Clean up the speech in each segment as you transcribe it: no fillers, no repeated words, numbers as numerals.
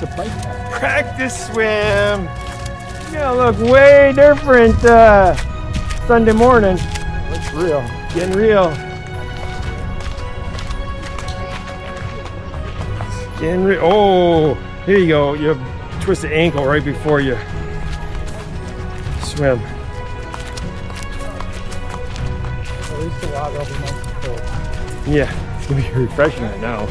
a bike path. Practice swim. You're gonna look way different Sunday morning. Looks real. Getting real. Getting real. Oh, here you go. You have twisted ankle right before you swim. At least the water will be nice and cold. Yeah, it's gonna be refreshing right now.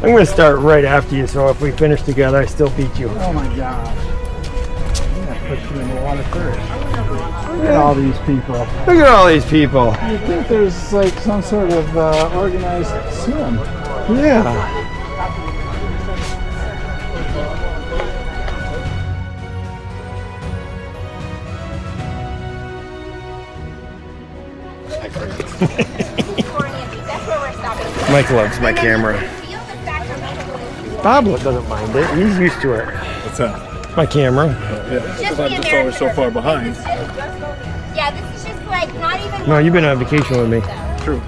I'm gonna start right after you, so if we finish together, I still beat you. Oh my gosh. I'm gonna put you in the water first. Look at all these people. Look at all these people. You think there's like some sort of organized swim? Yeah. Mike loves my camera. Bob doesn't mind it. He's used to it. What's that? My camera. Just I'm just always so far behind. Yeah, this is just like not even. No, you've been on vacation with me. True.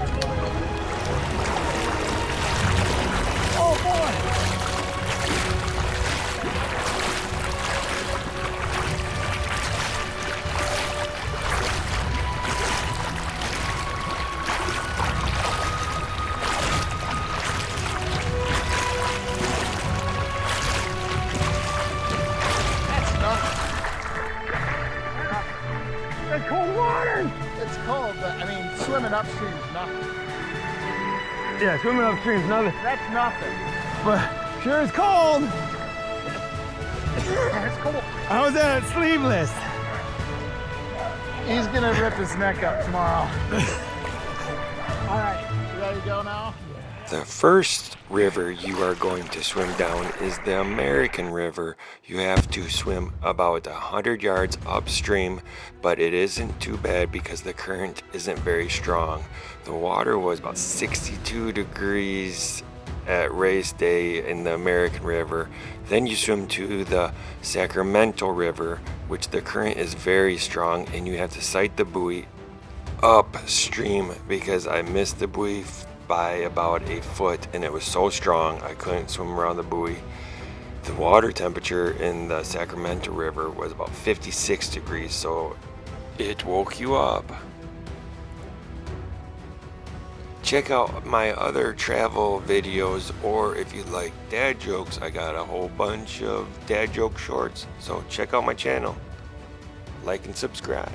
That's cold water. It's cold, but I mean, swimming upstream is nothing. Yeah, swimming upstream's nothing. That's nothing. But sure is cold. It's cold. How was that sleeveless? He's gonna rip his neck up tomorrow. All right, you ready to go now? The first river you are going to swim down is the American River. You have to swim about 100 yards upstream, but it isn't too bad because the current isn't very strong. The water was about 62 degrees at race day in the American River. Then you swim to the Sacramento River, which the current is very strong, and you have to sight the buoy upstream because I missed the buoy by about a foot and it was so strong I couldn't swim around the buoy. The water temperature in the Sacramento River was about 56 degrees, so it woke you up. Check out my other travel videos, or if you like dad jokes, I got a whole bunch of dad joke shorts, so check out my channel. Like and subscribe.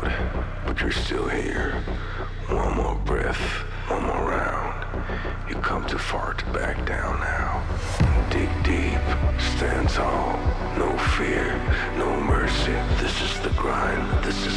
out, but you're still here. One more breath, one more round. You come too far to back down now. Dig deep, stand tall, no fear, no mercy. This is the grind, this is